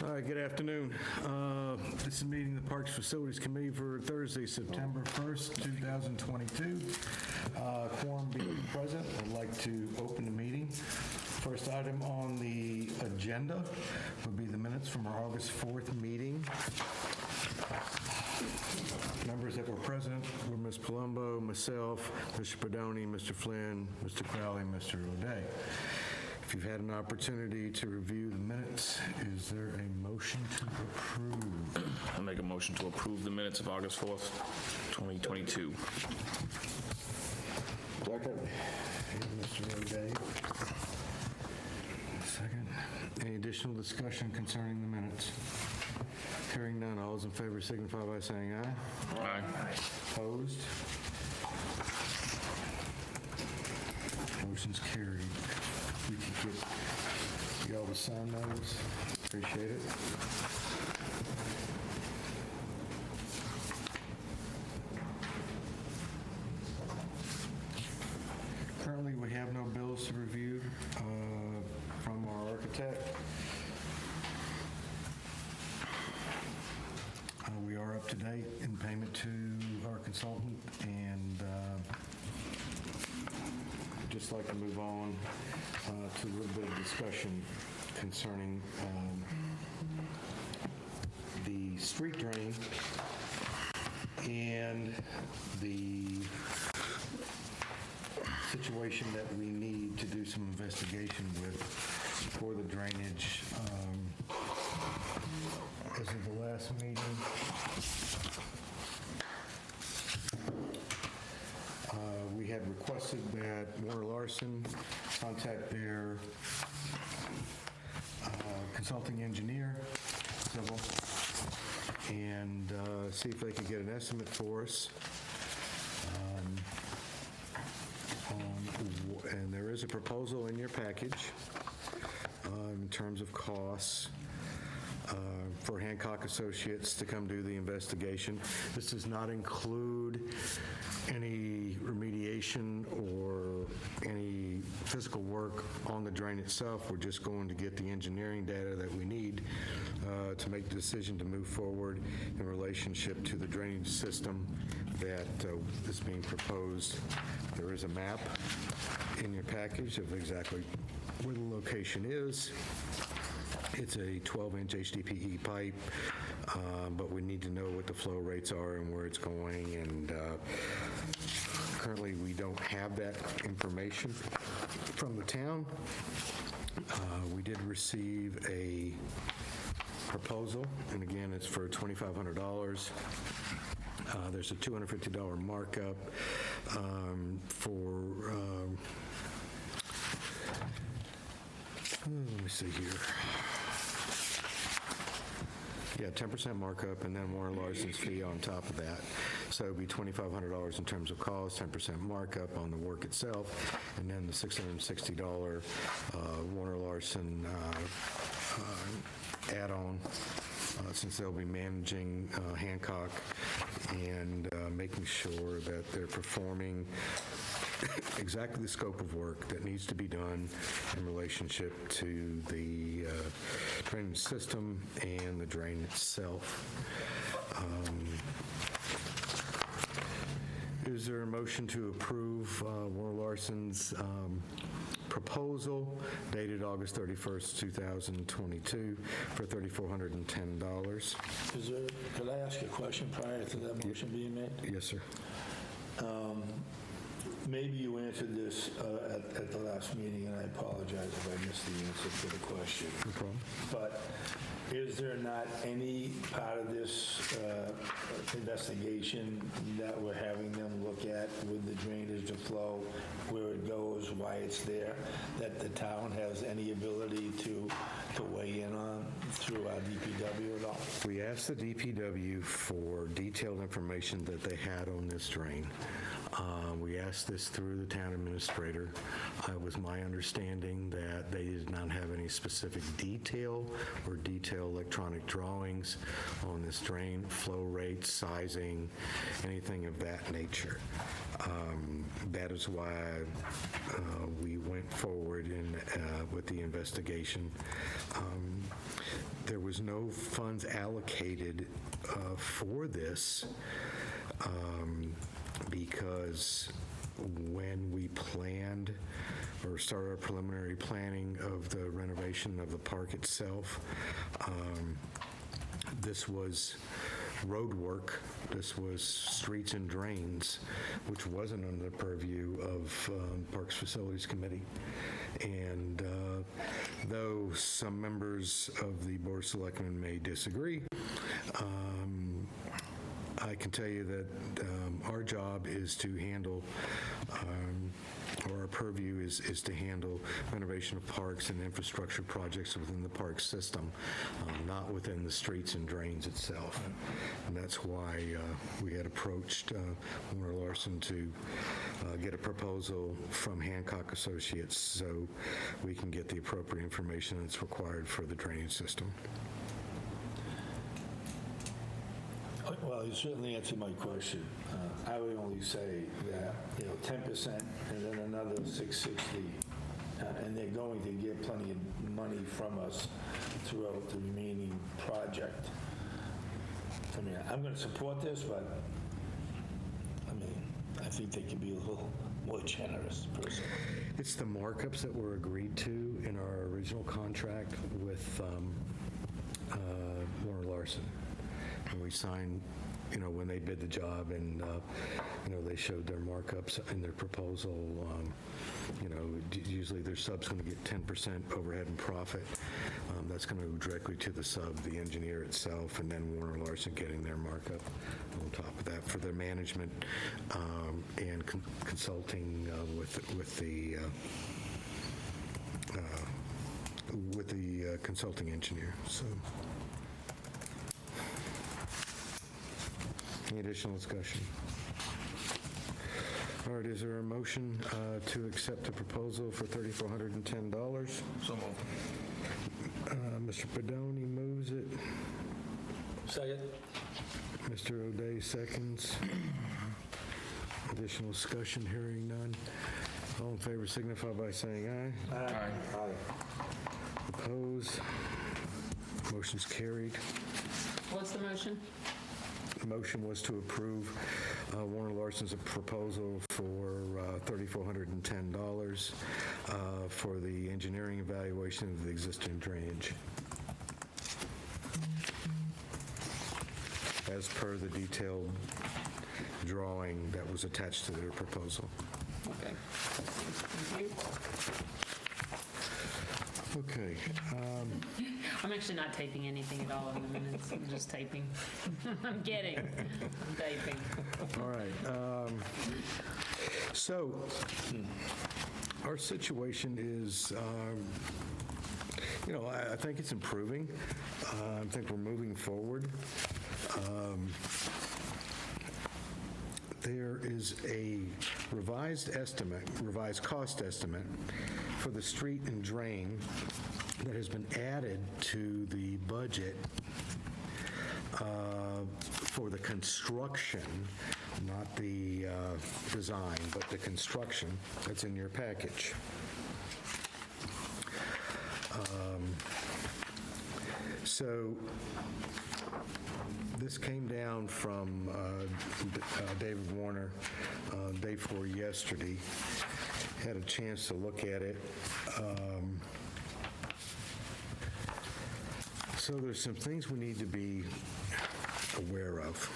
All right, good afternoon. This is meeting the Parks Facilities Committee for Thursday, September 1st, 2022. Quorum being present, I'd like to open the meeting. First item on the agenda would be the minutes from our August 4th meeting. Members that were present were Ms. Palumbo, myself, Mr. Pedoni, Mr. Flynn, Mr. Crowley, Mr. O'Day. If you've had an opportunity to review the minutes, is there a motion to approve? I'll make a motion to approve the minutes of August 4th, 2022. Second. Mr. O'Day. Second. Any additional discussion concerning the minutes? Hearing none, all those in favor signify by saying aye. Aye. Opposed? Motion's carried. We can get y'all to sign those. Appreciate it. Currently, we have no bills to review from our architect. We are up to date in payment to our consultant, and just like to move on to a little bit of discussion concerning the street drain and the situation that we need to do some investigation with for the drainage. As of the last meeting, we had requested that Warner Larson contact their consulting engineer, civil, and see if they could get an estimate for us. And there is a proposal in your package in terms of costs for Hancock Associates to come do the investigation. This does not include any remediation or any physical work on the drain itself. We're just going to get the engineering data that we need to make the decision to move forward in relationship to the drainage system that is being proposed. There is a map in your package of exactly where the location is. It's a 12-inch HDPE pipe, but we need to know what the flow rates are and where it's going, and currently we don't have that information from the town. We did receive a proposal, and again, it's for $2,500. There's a $250 markup for, let me see here. Yeah, 10% markup, and then Warner Larson's fee on top of that. So it would be $2,500 in terms of cost, 10% markup on the work itself, and then the $660 Warner Larson add-on, since they'll be managing Hancock and making sure that they're performing exactly the scope of work that needs to be done in relationship to the drainage system and the drain itself. Is there a motion to approve Warner Larson's proposal dated August 31st, 2022 for $3,410? Could I ask a question prior to that motion being made? Yes, sir. Maybe you answered this at the last meeting, and I apologize if I missed the answer to the question. No problem. But is there not any part of this investigation that we're having them look at with the drainage, the flow, where it goes, why it's there, that the town has any ability to weigh in on through our DPW at all? We asked the DPW for detailed information that they had on this drain. We asked this through the town administrator. It was my understanding that they did not have any specific detail or detailed electronic drawings on this drain, flow rate, sizing, anything of that nature. That is why we went forward with the investigation. There was no funds allocated for this because when we planned or started our preliminary planning of the renovation of the park itself, this was road work, this was streets and drains, which wasn't under the purview of Parks Facilities Committee. And though some members of the Board of Selectmen may disagree, I can tell you that our job is to handle, or our purview is to handle renovation of parks and infrastructure projects within the park system, not within the streets and drains itself. And that's why we had approached Warner Larson to get a proposal from Hancock Associates so we can get the appropriate information that's required for the drainage system. Well, you certainly answered my question. I would only say that, 10% and then another 660, and they're going to get plenty of money from us throughout the remaining project. I mean, I'm going to support this, but, I think they can be a little more generous, personally. It's the markups that were agreed to in our original contract with Warner Larson. And we signed, when they bid the job and, they showed their markups in their proposal. Usually their sub's going to get 10% overhead and profit. That's going to go directly to the sub, the engineer itself, and then Warner Larson getting their markup on top of that for their management and consulting with the consulting engineer. So. Any additional discussion? All right, is there a motion to accept the proposal for $3,410? So moved. Mr. Pedoni moves it. Second. Mr. O'Day seconds. Additional discussion, hearing none. All in favor signify by saying aye. Aye. Opposed? Motion's carried. What's the motion? The motion was to approve Warner Larson's proposal for $3,410 for the engineering evaluation of the existing drainage, as per the detailed drawing that was attached to their proposal. Okay. Thank you. Okay. I'm actually not taping anything at all in the minutes. I'm just taping. I'm kidding. I'm taping. All right. So our situation is, I think it's improving. I think we're moving forward. There is a revised cost estimate for the street and drain that has been added to the budget for the construction, not the design, but the construction that's in your package. So this came down from David Warner day before yesterday. Had a chance to look at it. So there's some things we need to be aware of.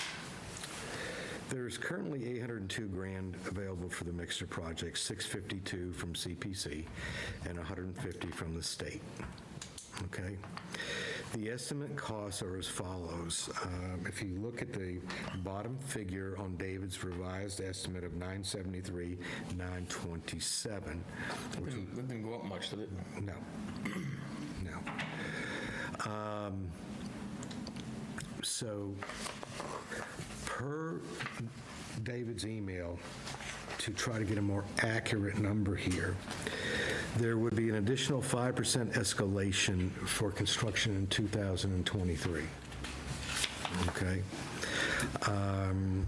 There's currently $802,000 available for the mixer project, $652 from CPC, and $150 from the state. Okay. The estimate costs are as follows. If you look at the bottom figure on David's revised estimate of $973,927, which That didn't go up much, did it? no. So per David's email, to try to get a more accurate number here, there would be an additional 5% escalation for construction in 2023. Okay? And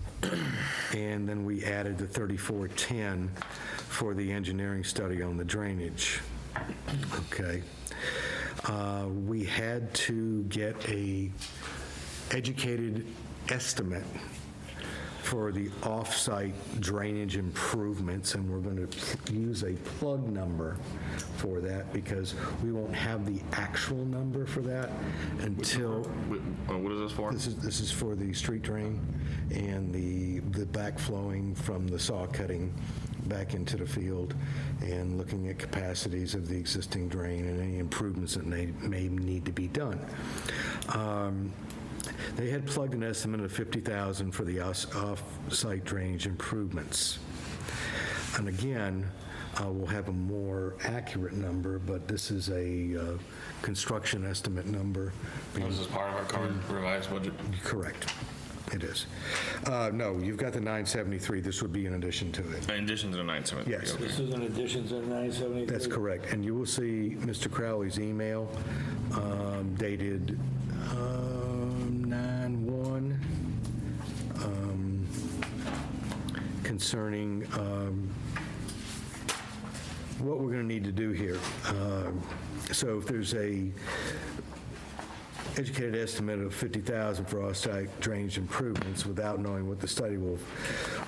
then we added the 3410 for the engineering study on the drainage. Okay? We had to get a educated estimate for the off-site drainage improvements, and we're going to use a plug number for that because we won't have the actual number for that until... What is this for? This is for the street drain and the backflowing from the saw cutting back into the field and looking at capacities of the existing drain and any improvements that may need to be done. They had plugged an estimate of $50,000 for the off-site drainage improvements. And again, we'll have a more accurate number, but this is a construction estimate number. This is part of our current revised budget? Correct. It is. No, you've got the 973. This would be in addition to it. In addition to the 973? Yes. Okay. This is in addition to the 973? That's correct. And you will see Mr. Crowley's email dated 9/1 concerning what we're going to need to do here. So if there's a educated estimate of $50,000 for off-site drainage improvements without knowing what the study will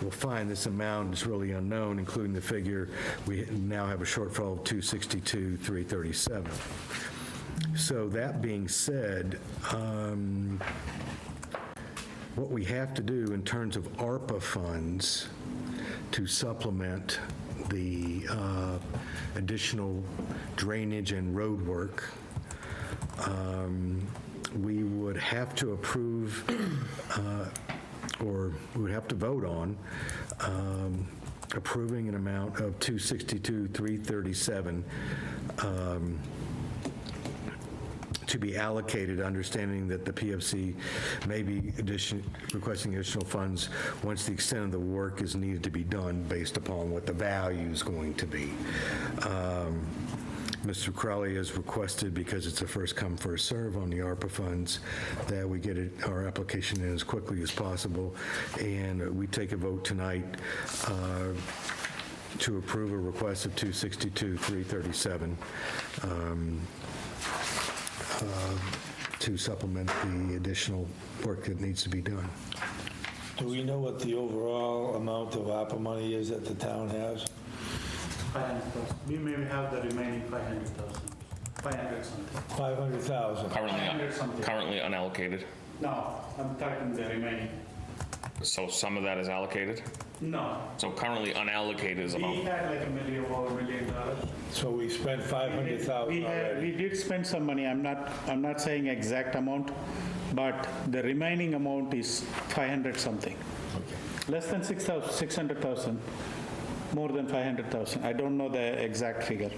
find, this amount is really unknown, including the figure we now have a shortfall of $262,337. So that being said, what we have to do in terms of ARPA funds to supplement the additional drainage and road work, we would have to approve, or we would have to vote on approving an amount of $262,337 to be allocated, understanding that the PFC may be requesting additional funds once the extent of the work is needed to be done based upon what the value is going to be. Mr. Crowley has requested, because it's a first come, first serve on the ARPA funds, that we get our application in as quickly as possible, and we take a vote tonight to approve a request of $262,337 to supplement the additional work that needs to be done. Do we know what the overall amount of ARPA money is that the town has? 500,000. We may have the remaining 500,000. 500 something. 500,000. 500 something. Currently unallocated? No, I'm talking the remaining. So some of that is allocated? No. So currently unallocated is about... We had like over $1 million. So we spent 500,000 already. We did spend some money. I'm not saying exact amount, but the remaining amount is 500 something. Less than 600,000. More than 500,000. I don't know the exact figure.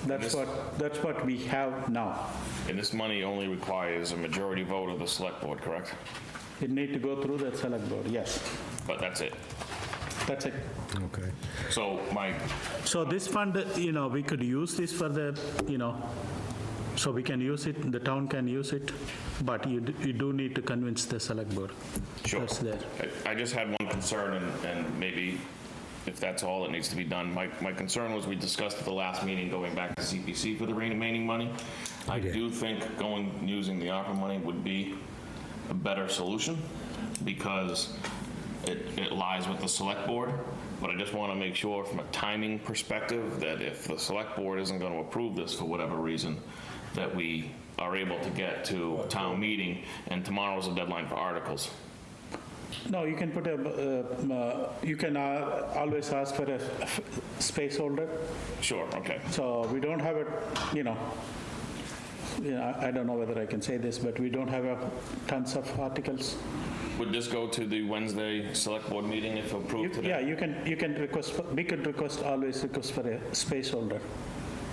That's what we have now. And this money only requires a majority vote of the select board, correct? It need to go through the select board, yes. But that's it. That's it. Okay. So So this fund, we could use this for the, so we can use it, the town can use it, but you do need to convince the select board. Sure. That's there. I just had one concern, and maybe if that's all that needs to be done. My concern was, we discussed at the last meeting going back to CPC for the remaining money. I do think using the ARPA money would be a better solution, because it lies with the select board. But I just want to make sure from a timing perspective that if the select board isn't going to approve this for whatever reason, that we are able to get to a town meeting, and tomorrow's the deadline for articles. No, you can put you can always ask for a space holder. Sure, okay. So we don't have it, I don't know whether I can say this, but we don't have tons of articles. Would this go to the Wednesday select board meeting if approved today? Yeah, you can request, we could always request for a space holder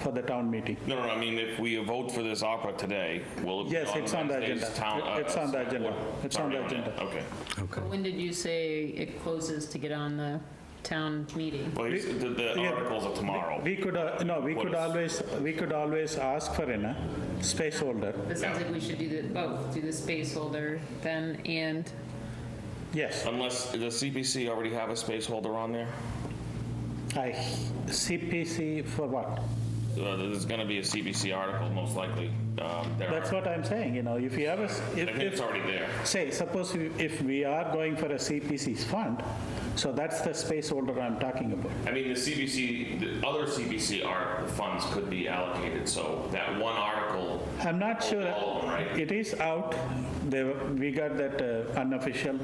for the town meeting. No, I mean, if we vote for this opera today, will it be Yes, it's on the Wednesday's agenda. It's on the agenda. It's on the agenda. Okay. Okay. When did you say it closes to get on the town meeting. Well, the Yeah. articles are tomorrow. We could, no, we could always ask for a space holder. It sounds like we should do both, do the space holder then and, Yes, Unless, does CPC already have a space holder on there? CPC for what? There's gonna be a CPC article, most likely. That's what I'm saying, if you have a, I think it's already there. say, suppose if we are going for a CPC's fund, so that's the space holder I'm talking about. I mean, the other CPC funds could be allocated, so that one article. I'm not sure, All of them, right? it is out, we got that unofficial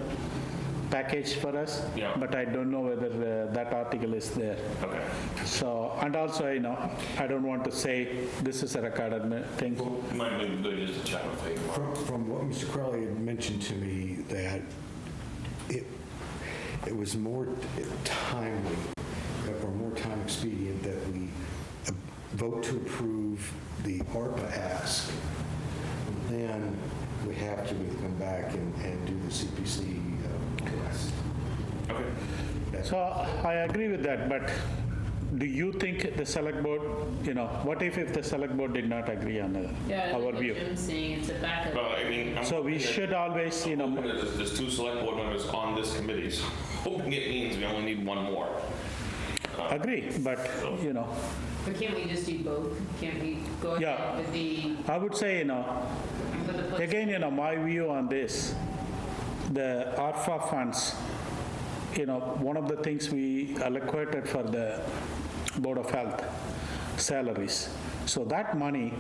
package for us, Yeah. but I don't know whether that article is there. Okay. So, and also, I don't want to say this is a recorded thing. It might be good just to check with Peggy. From what Mr. Crowley had mentioned to me, that it was more timely, or more time expedient that we vote to approve the ARPA ask, then we have to come back and do the CPC request. Okay. So I agree with that, but do you think the select board, what if the select board did not agree on our view? Jim's saying, it's a backup. Well, I mean. So we should always, There's 2 select board members on this committee, so hoping it means we only need 1 more. agree, but, But can't we just do both? Can't we go Yeah. ahead with the, I would say, for the place? again, my view on this, the ARPA funds, one of the things we allocated for the Board of Health salaries. So that money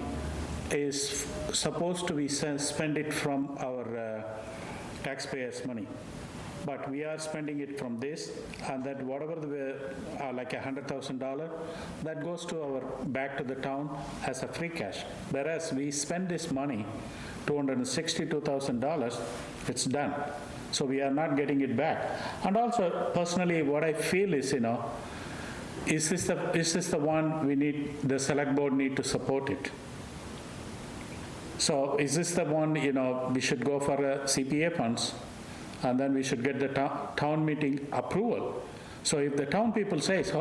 is supposed to be spend it from our taxpayers' money. But we are spending it from this, and that whatever like $100,000, that goes to back to the town as a free cash. Whereas we spend this money, $262,000, it's done. So we are not getting it back. And also, personally, what I feel is, is this the one the select board need to support it? So is this the one, we should go for CPA funds, and then we should get the town meeting approval? So if the town people says,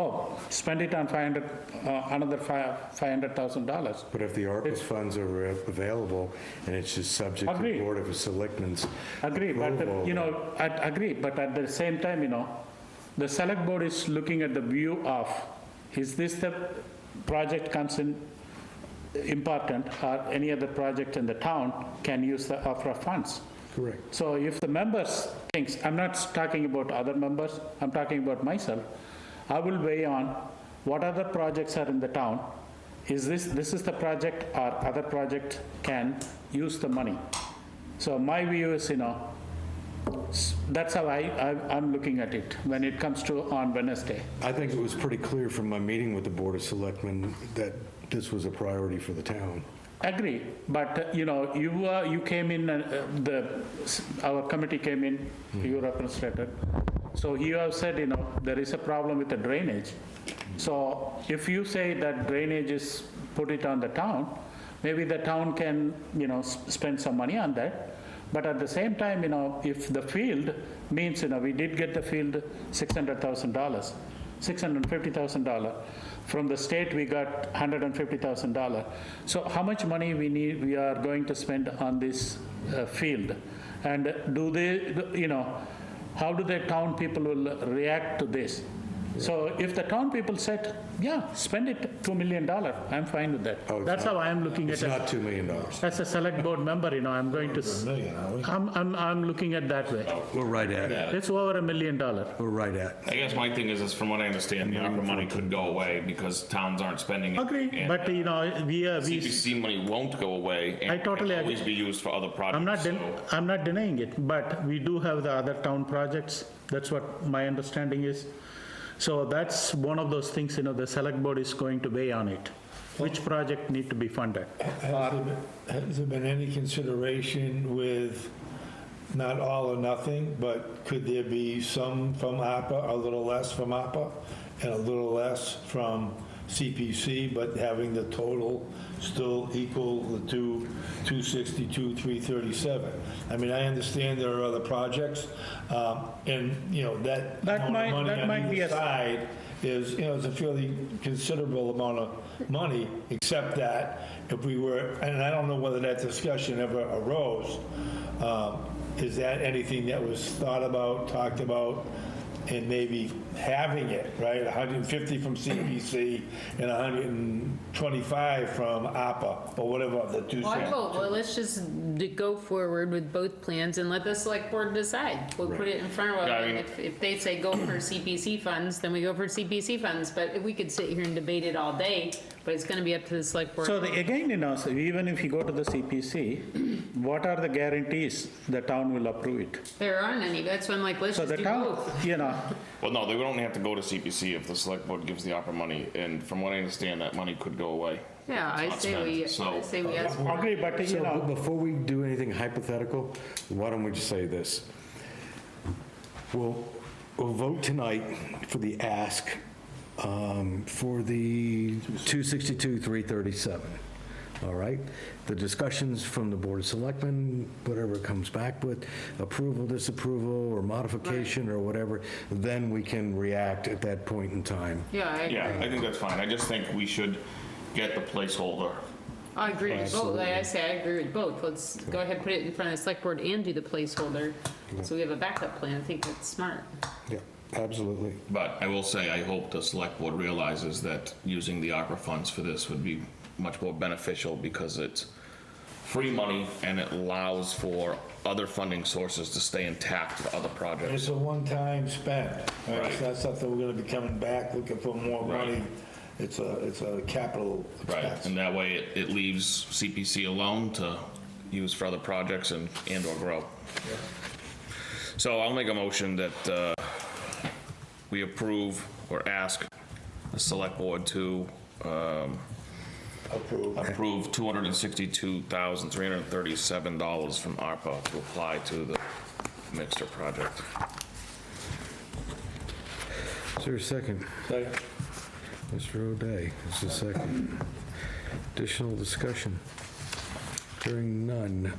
spend it on another $500,000. But if the ARPA funds are available, and it's just subject to Agreed. the Board of Selectmen's Agree, but, approval, I agree, but at the same time, the select board is looking at the view of, is this the project comes in important, or any other project in the town can use the ARPA funds? Correct. So if the members thinks, I'm not talking about other members, I'm talking about myself, I will weigh on what other projects are in the town. Is this is the project, or other project can use the money? So my view is, that's how I'm looking at it when it comes to on Wednesday. I think it was pretty clear from my meeting with the Board of Selectmen that this was a priority for the town. Agree, but, you came in, our committee came in, you represented. So you have said, there is a problem with the drainage. So if you say that drainage is, put it on the town, maybe the town can, spend some money on that. But at the same time, if the field means, we did get the field $600,000, $650,000. From the state, we got $150,000. So how much money we are going to spend on this field? And do they, how do the town people will react to this? So if the town people said, yeah, spend it $2 million, I'm fine with that. Oh, it's That's not- how I'm looking at It's it. not $2 million. As a select board member, I'm going to, I'm looking at that way. We're right at it. It's over $1 million. We're right at it. I guess my thing is from what I understand, the ARPA money could go away because towns aren't spending it. Agree, and but, we CPC money won't go away. And I totally can always agree. be used for other projects. I'm not denying it, but we do have the other town projects. That's what my understanding is. So that's one of those things, the select board is going to weigh on it. Which project need to be funded? Has there been any consideration with not all or nothing, but could there be some from ARPA, a little less from ARPA, and a little less from CPC, but having the total still equal the 262, 337. I mean, I understand there are other projects, and, you know, that That amount of might money on be either a- side is, you know, it's a fairly considerable amount of money, except that if we were, and I don't know whether that discussion ever arose, is that anything that was thought about, talked about, and maybe having it, right? 150 from CPC and 125 from APA, or whatever, the two. Well, I vote, well, let's just go forward with both plans and let the select board decide. We'll put it in front of Yeah, I them. mean- If they say go for CPC funds, then we go for CPC funds. But if we could sit here and debate it all day, but it's gonna be up to the select board. So again, you know, so even if you go to the CPC, what are the guarantees the town will approve it? There aren't any, that's why I'm like, let's So just the do town, both. you know, Well, no, they would only have to go to CPC if the select board gives the opera money, and from what I understand, that money could go away. Yeah, I Not say spent, so- we ask for it. agree, but you So know, before we do anything hypothetical, why don't we just say this? We'll vote tonight for the ask for the 262, 337. All right? The discussions from the Board of Selectmen, whatever it comes back with, approval, disapproval, or modification, or whatever, then we can react at that point in time. Yeah, I agree. Yeah, I think that's fine. I just think we should get the placeholder. I agree with both, like I say, I agree with both. Let's go ahead, put it in front of the select board and do the placeholder, so we have a backup plan. I think that's smart. Yeah, absolutely. But I will say, I hope the select board realizes that using the ARPA funds for this would be much more beneficial because it's free money and it allows for other funding sources to stay intact for other projects. It's a one-time spend, right? Right. It's not something we're gonna be coming back looking for more Right. money. It's a capital Right, expense. and that way it leaves CPC alone to use for other projects and/or grow. So I'll make a motion that we approve or ask the select board to Approved. approve $262,337 from ARPA to apply to the mixer project. Is there a second? Second. Mr. O'Day, is a second. Additional discussion? Hearing none.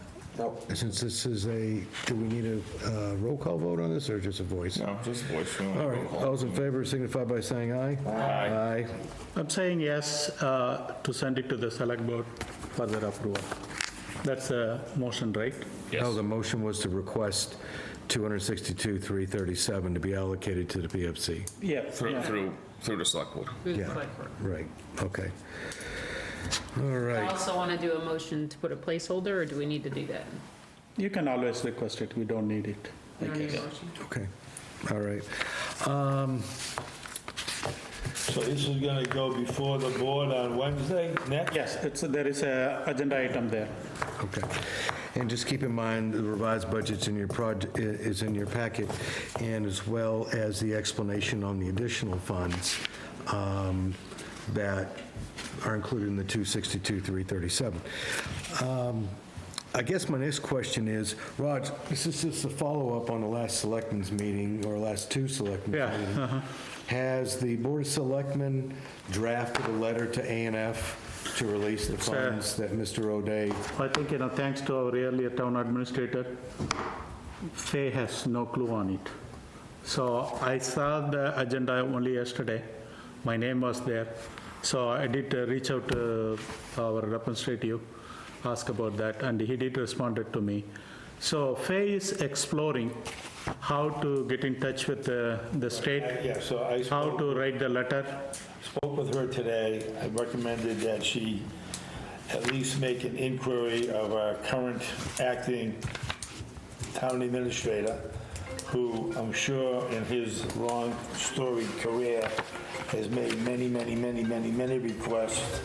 Since this is do we need a roll call vote on this, or just a voice? No, just voice. All right, all those in favor signify by saying aye. Aye. I'm saying yes to send it to the select board for their approval. That's a motion, right? No, the motion was to request 262,337 to be allocated to the PFC. Yeah. yeah. Through the select board. Through the Yeah. select board. Right, okay. All I right, also want to do a motion to put a placeholder, or do we need to do that? You can always request it, we don't need it. We don't need a motion? okay, all right. So this is gonna go before the board on Wednesday, next? Yes, there is a agenda item there. Okay. And just keep in mind, the revised budget's in your is in your packet, and as well as the explanation on the additional funds that are included in the 262,337. I guess my next question is, Raj, this is just a follow-up on the last selectmen's meeting, or last two selectmen's Yeah, meetings. Has the Board of Selectmen drafted a letter to A&F to release the funds that Mr. O'Day? I think, thanks to our earlier town administrator, Faye has no clue on it. So I saw the agenda only yesterday. My name was there. So I did reach out to our representative, ask about that, and he did respond to me. So Faye is exploring how to get in touch with the state, Yeah, so I how to write the letter. spoke with her today. I recommended that she at least make an inquiry of our current acting town administrator, who I'm sure in his long storied career has made many requests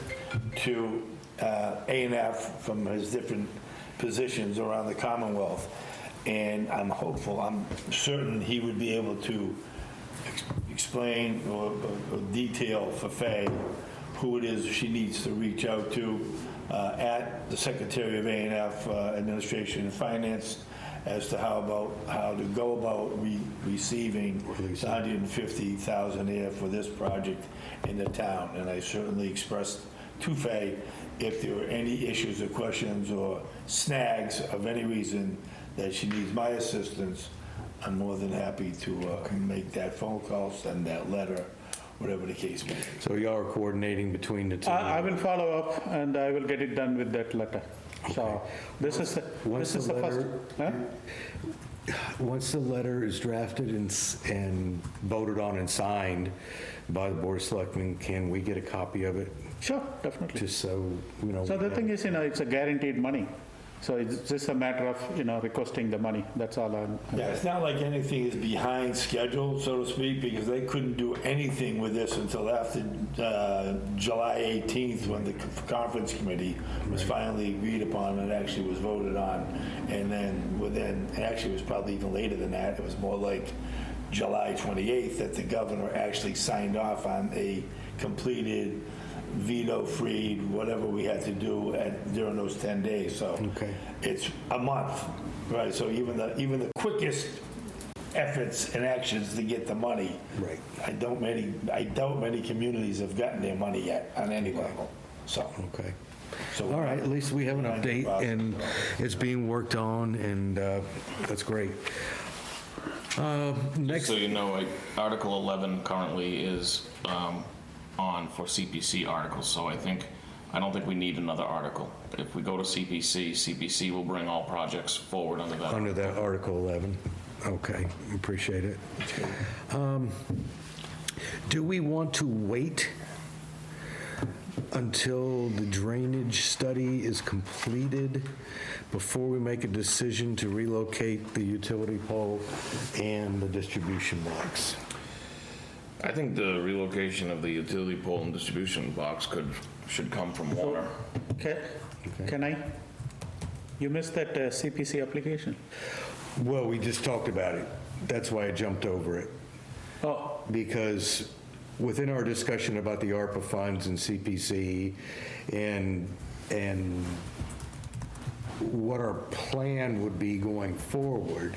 to A&F from his different positions around the Commonwealth. And I'm hopeful, I'm certain he would be able to explain or detail for Faye who it is she needs to reach out to at the Secretary of A&F Administration and Finance, as to how to go about receiving the 150,000 there for this project in the town. And I certainly expressed to Fay, if there were any issues or questions or snags of any reason that she needs my assistance, I'm more than happy to make that phone call, send that letter, whatever the case may be. So y'all are coordinating between the two? I will follow up and I will get it done with that letter. So this is the first. Huh? Once the letter is drafted and voted on and signed by the Board of Selectmen, can we get a copy of it? Sure, definitely. Just so, you know. So the thing is, it's a guaranteed money. So it's just a matter of, requesting the money. That's all I'm. Yeah, it's not like anything is behind schedule, so to speak, because they couldn't do anything with this until after July 18th, when the conference committee was finally agreed upon and actually was voted on. And then actually it was probably even later than that. It was more like July 28th that the governor actually signed off on a completed, veto-free, whatever we had to do during those 10 days. So Okay. it's a month, right? So even the quickest efforts and actions to get the money. Right. I doubt many communities have gotten their money yet on any level. So. Okay. So All right, at least we have an update, and it's being worked on, and that's great. Next, So you know, like, Article 11 currently is on for CPC articles, so I don't think we need another article. If we go to CPC will bring all projects forward under that. under that Article 11. Okay, appreciate it. Do we want to wait until the drainage study is completed before we make a decision to relocate the utility pole and the distribution box? I think the relocation of the utility pole and distribution box should come from water. Can I? You missed that CPC application. Well, we just talked about it. That's why I jumped over it. Oh, Because within our discussion about the ARPA funds and CPC and what our plan would be going forward,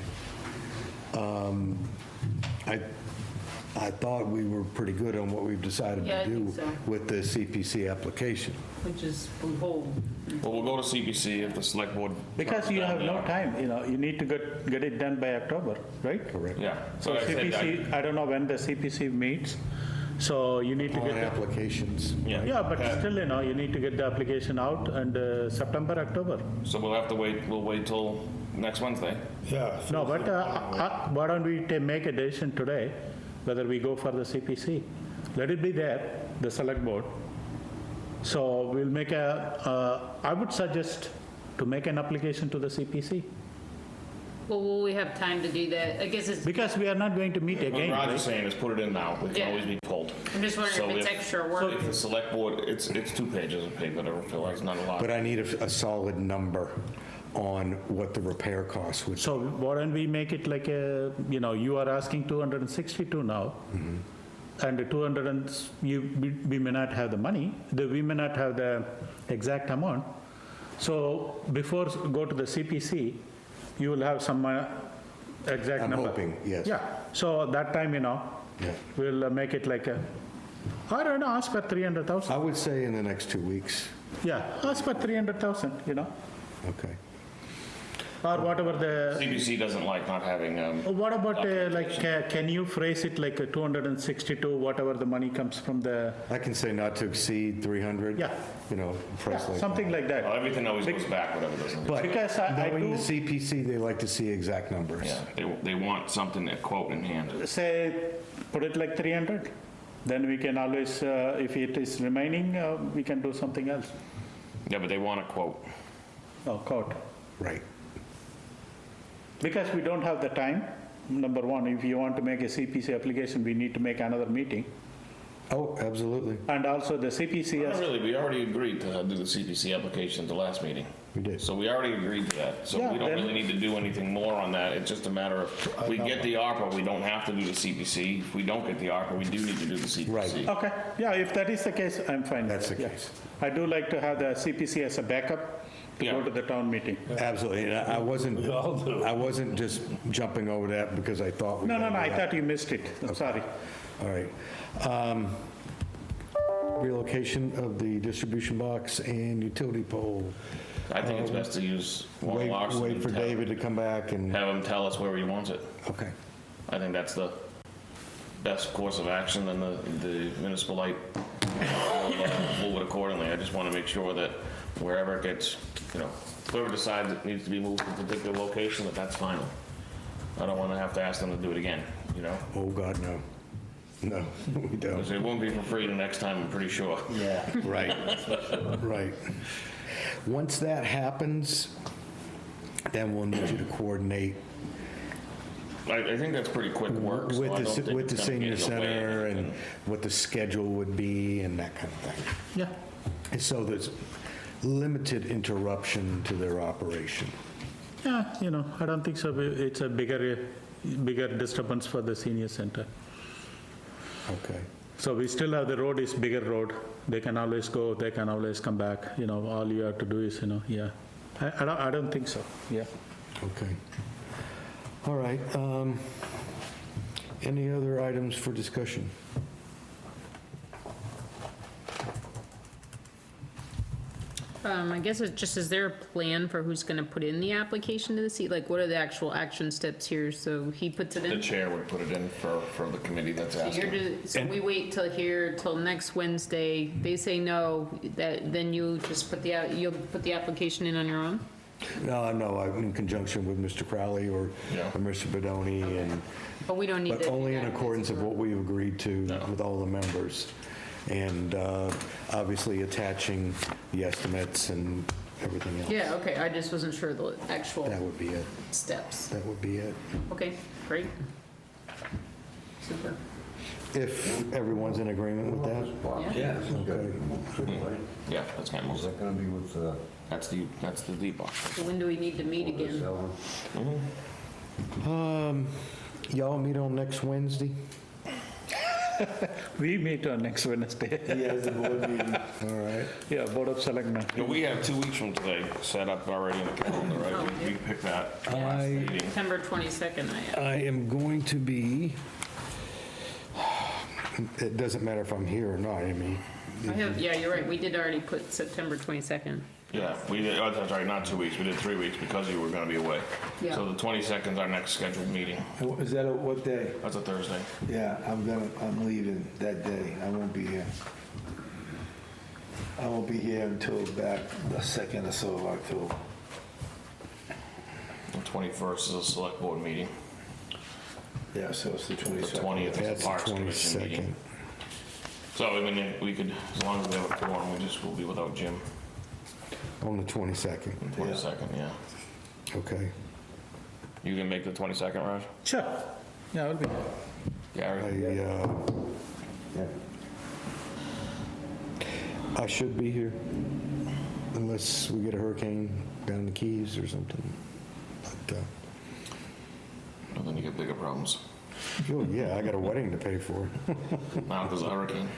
I thought we were pretty good on what we've decided Yeah, to I do think so. with the CPC application. Which is on hold. Well, we'll go to CPC if the select board. because you have no time, you need to get it done by October, right? Correct. Yeah. So But I said CPC, I don't know when the CPC meets, so you need to On get, applications. yeah, but still, you need to get the application out and September, October. So we'll have to wait, we'll wait till next Wednesday. Yeah. No, but why don't we make a decision today, whether we go for the CPC? Let it be there, the select board. So we'll make I would suggest to make an application to the CPC, Well, will we have time to do that? I guess it's, because we are not going to meet What again, Roger's right? saying is put it in now, we can Yeah. always be pulled. I'm just So wondering if it's if- extra work. If the select board, it's 2 pages of paper to fill, it's not a lot. But I need a solid number on what the repair costs would. So why don't we make it like you are asking 262 now, and the 200, we may not have the money, we may not have the exact amount. So before go to the CPC, you will have some exact I'm number. hoping, yes. Yeah, so that time, Yeah. we'll make it like I don't know, ask for 300,000. I would say in the next 2 weeks. Yeah, ask for 300,000, Okay. or whatever the. CPC doesn't like not having, What about, can you phrase it like 262, whatever the money comes from the, I can say not to exceed 300. Yeah. Price like something that. like that? well, everything always goes back, whatever doesn't. But Because I knowing the do- CPC, they like to see exact numbers. Yeah, they want something, a quote in hand. Say, put it like 300, then we can always, if it is remaining, we can do something else. Yeah, but they want a quote. Oh, quote. Right. Because we don't have the time, number one, if you want to make a CPC application, we need to make another meeting. Oh, absolutely. And also the CPC Not has, really, we already agreed to do the CPC application at the last meeting. We did. So we already agreed to that. So Yeah, we don't then- really need to do anything more on that. It's just a matter of, if we get the ARPA, we don't have to do the CPC. If we don't get the ARPA, we do need to do the CPC. Right. okay, yeah, if that is the case, I'm fine. with That's it, the yeah. case. I do like to have the CPC as a backup to Yeah. go to the town meeting. Absolutely, and I wasn't, We all do. I wasn't just jumping over that because I thought. we No, had I that. thought you missed it. I'm sorry. All right. Relocation of the distribution box and utility pole. I think it's best to use Warren Larson. Wait and for David to come back and, Have him tell us where he wants it. okay. I think that's the best course of action, and the municipal light will move it accordingly. I just want to make sure that wherever it gets, whoever decides it needs to be moved to a particular location, that that's final. I don't want to have to ask them to do it again, Oh, God, no. No, we don't. Because it won't be for free the next time, I'm pretty sure. Yeah. Right, right. Once that happens, then we'll need you to coordinate I think that's pretty quick work. so I don't think with the it's gonna senior get in the way of center and anything. what the schedule would be and that kind of thing. Yeah. And so there's limited interruption to their operation. Yeah, I don't think so. It's a bigger disturbance for the senior center. Okay. So we still have the road is bigger road. They can always go, they can always come back. All you have to do is, yeah. I don't think so. Yeah. Okay. All right. Any other items for discussion? I guess it's just, is there a plan for who's gonna put in the application to the seat? Like, what are the actual action steps here? So he puts it The in? chair would put it in for the committee that's So you're asking. so we wait till next Wednesday, they say no, then you just you'll put the application in on your own? No, I'm in conjunction with Mr. Crowley or Yeah. Mr. Bedoni, and, But we don't need to. but do only in that. accordance of what we've agreed to with all the members. And obviously attaching the estimates and everything else. Yeah, okay, I just wasn't sure the actual That would be it. steps. That would be it. Okay, great. Super. If everyone's in agreement with that? Yeah. Okay. Yeah, that's kind Is of, that gonna be with that's the deep box. So when do we need to meet again? Y'all meet on next Wednesday? We meet on next Wednesday. He has a board meeting. All right. Yeah, Board of Selectmen. We have 2 weeks from today set up already in the calendar, right? Oh, We picked that. I- meeting. September 22nd, I am going to be, it doesn't matter if I'm here or not, I mean, yeah, you're right, we did already put September 22nd. Yeah, we did, oh, that's right, not 2 weeks, we did 3 weeks because you were gonna be away. Yeah. So the 22nd is our next scheduled meeting. Is that what day? That's a Thursday. Yeah, I'm leaving that day. I won't be here. I won't be here until back the 2nd or so of October. The 21st is a select board meeting. Yeah, so it's the The 22nd. 20th is that's the the Parks Commission 22nd. meeting. So, I mean, we could, as long as we have a quorum, we'll be without Jim. On the 22nd, 22nd, yeah. okay. You can make the 22nd, Raj? Sure. Yeah, I'll be. Gary? I should be here unless we get a hurricane down in the Keys or something. But, Well, then you get bigger problems. oh, yeah, I got a wedding to pay for. Not if there's a hurricane.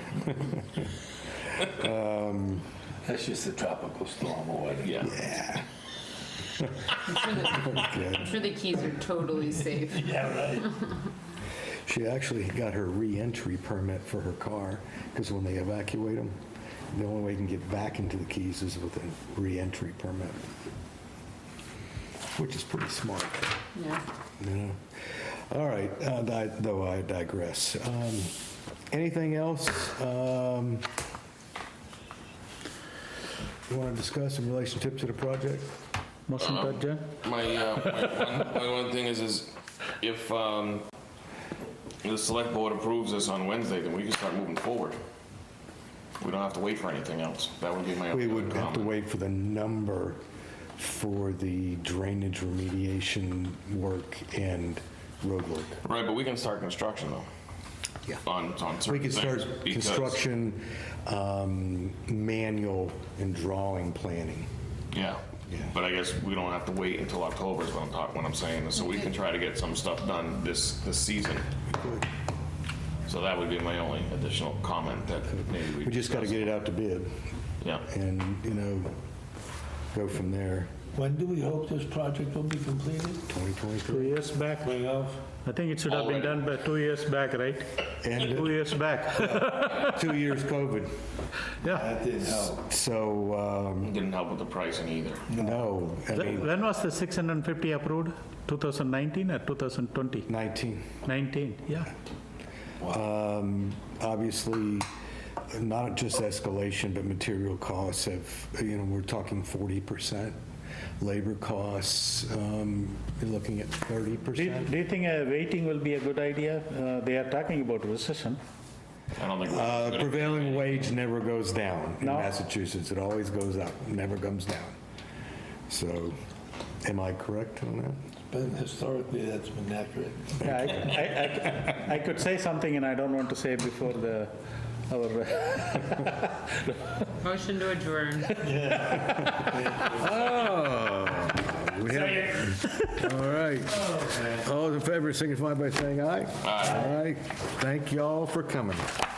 That's just a tropical storm or whatever. Yeah. Yeah. I'm sure the keys are totally safe. Yeah, right. She actually got her re-entry permit for her car, because when they evacuate them, the only way you can get back into the Keys is with a re-entry permit, which is pretty smart, Yeah. you know? All right, though I digress. Anything else you want to discuss in relationship to the project? Motion to adjourn? My one thing is if the select board approves this on Wednesday, then we can start moving forward. We don't have to wait for anything else. That would be my only We would have to comment. wait for the number for the drainage remediation work and road work. Right, but we can start construction though. Yeah. On certain We could things, start because- construction, manual and drawing planning. Yeah, Yeah. but I guess we don't have to wait until October is what I'm saying. So we can try to get some stuff done this season. So that would be my only additional comment that maybe we. We just got to discuss. get it out to bid. Yeah, And, go from there. When do we hope this project will be completed? 2023. 2 years back. I think it should have been done by 2 years back, right? And 2 years back. 2 years COVID. Yeah. That didn't help. So, Didn't help with the pricing either. no, I mean, When was the 650 approved? 2019 or 2020? 19. 19, yeah. Obviously, not just escalation, but material costs have, we're talking 40%. Labor costs, you're looking at 30%. Do you think waiting will be a good idea? They are talking about recession. I don't think. Prevailing wage never goes down in No. Massachusetts. It always goes up, never comes down. So, am I correct on that? But historically, that's been accurate. Yeah, I could say something and I don't want to say before our Motion to adjourn. We have, all right. All those in favor signify by saying aye. Aye. Thank y'all for coming.